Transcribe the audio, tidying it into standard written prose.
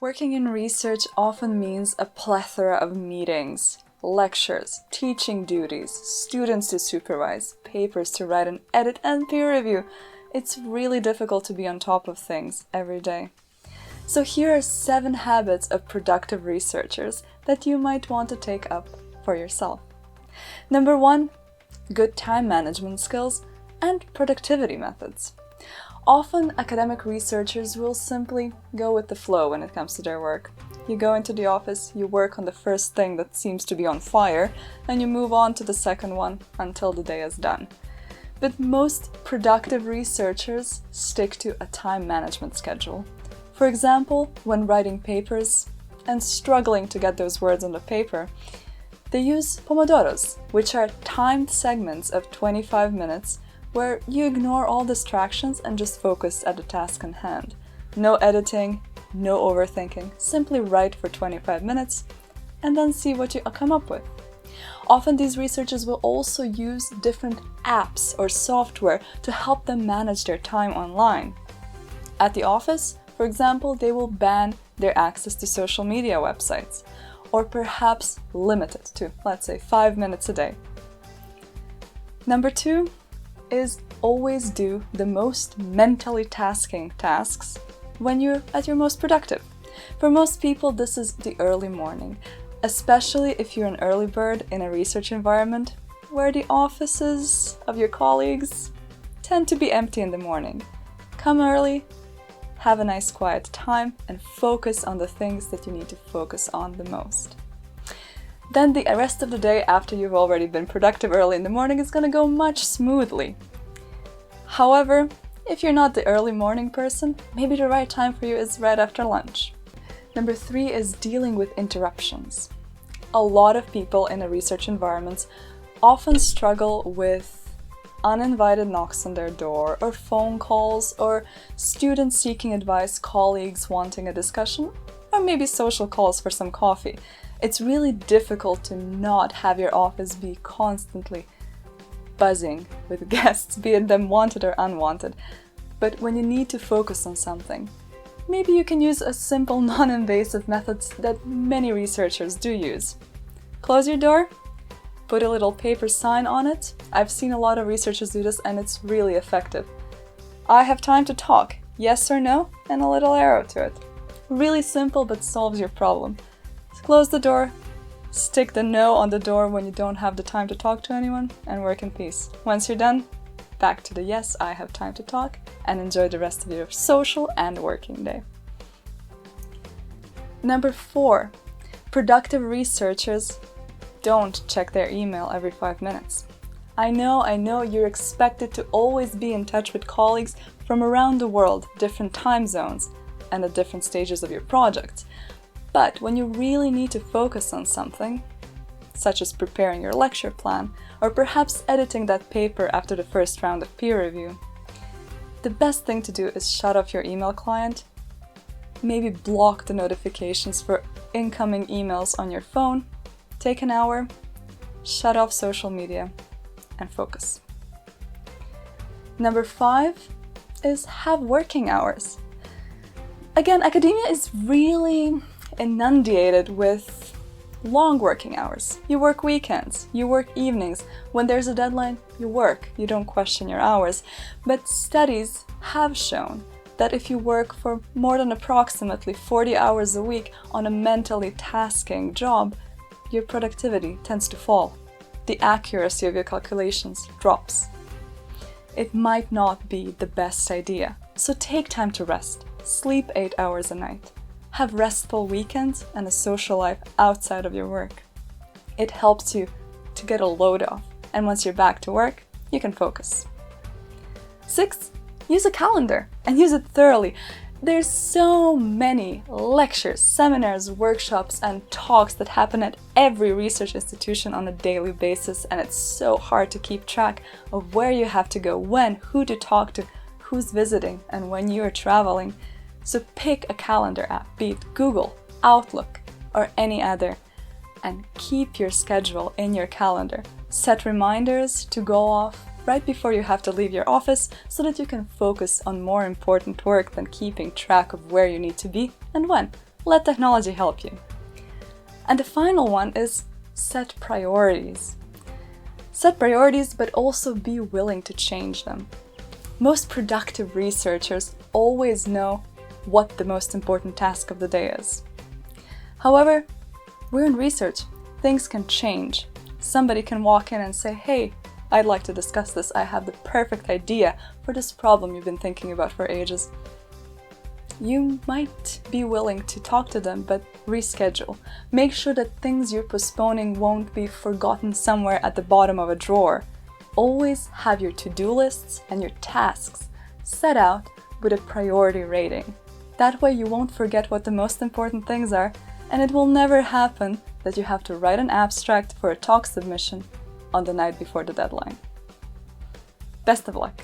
Working in research often means a plethora of meetings, lectures, teaching duties, students to supervise, papers to write and edit, and peer review. It's really difficult to be on top of things every day. So here are 7 habits of productive researchers that you might want to take up for yourself. Number 1, good time management skills and productivity methods. Often, academic researchers will simply go with the flow when it comes to their work. You go into the office, you work on the first thing that seems to be on fire, and you move on to the second one until the day is done. But most productive researchers stick to a time management schedule. For example, when writing papers and struggling to get those words on the paper, they use pomodoros, which are timed segments of 25 minutes where you ignore all distractions and just focus at the task in hand. No editing, no overthinking, simply write for 25 minutes and then see what you come up with. Often these researchers will also use different apps or software to help them manage their time online. At the office, for example, they will ban their access to social media websites, or perhaps limit it to, let's say, 5 minutes a day. Number 2 is always do the most mentally tasking tasks when you're at your most productive. For most people, this is the early morning, especially if you're an early bird in a research environment where the offices of your colleagues tend to be empty in the morning. Come early, have a nice quiet time, and focus on the things that you need to focus on the most. Then the rest of the day, after you've already been productive early in the morning, is going to go much smoothly. However, if you're not the early morning person, maybe the right time for you is right after lunch. Number 3 is dealing with interruptions. A lot of people in a research environment often struggle with uninvited knocks on their door, or phone calls, or students seeking advice, colleagues wanting a discussion, or maybe social calls for some coffee. It's really difficult to not have your office be constantly buzzing with guests, be it them wanted or unwanted. But when you need to focus on something, maybe you can use a simple non-invasive methods that many researchers do use. Close your door, put a little paper sign on it. I've seen a lot of researchers do this and it's really effective. I have time to talk, yes or no, and a little arrow to it. Really simple but solves your problem. Close the door, stick the no on the door when you don't have the time to talk to anyone, and work in peace. Once you're done, back to the yes, I have time to talk, and enjoy the rest of your social and working day. Number 4, productive researchers don't check their email every 5 minutes. I know you're expected to always be in touch with colleagues from around the world, different time zones, and at different stages of your project. But when you really need to focus on something, such as preparing your lecture plan, or perhaps editing that paper after the first round of peer review, the best thing to do is shut off your email client, maybe block the notifications for incoming emails on your phone, take an hour, shut off social media, and focus. Number 5 is have working hours. Again, academia is really inundated with long working hours. You work weekends, you work evenings. When there's a deadline, you work. You don't question your hours. But studies have shown that if you work for more than approximately 40 hours a week on a mentally tasking job, your productivity tends to fall. The accuracy of your calculations drops. It might not be the best idea, so take time to rest. Sleep 8 hours a night. Have restful weekends and a social life outside of your work. It helps you to get a load off, and once you're back to work, you can focus. 6, use a calendar and use it thoroughly. There's so many lectures, seminars, workshops, and talks that happen at every research institution on a daily basis, and it's so hard to keep track of where you have to go, when, who to talk to, who's visiting, and when you're traveling. So pick a calendar app, be it Google, Outlook, or any other, and keep your schedule in your calendar. Set reminders to go off right before you have to leave your office so that you can focus on more important work than keeping track of where you need to be and when. Let technology help you. And the final one is set priorities. Set priorities, but also be willing to change them. Most productive researchers always know what the most important task of the day is. However, we're in research. Things can change. Somebody can walk in and say, hey, I'd like to discuss this. I have the perfect idea for this problem you've been thinking about for ages. You might be willing to talk to them, but reschedule. Make sure that things you're postponing won't be forgotten somewhere at the bottom of a drawer. Always have your to-do lists and your tasks set out with a priority rating. That way you won't forget what the most important things are, and it will never happen that you have to write an abstract for a talk submission on the night before the deadline. Best of luck!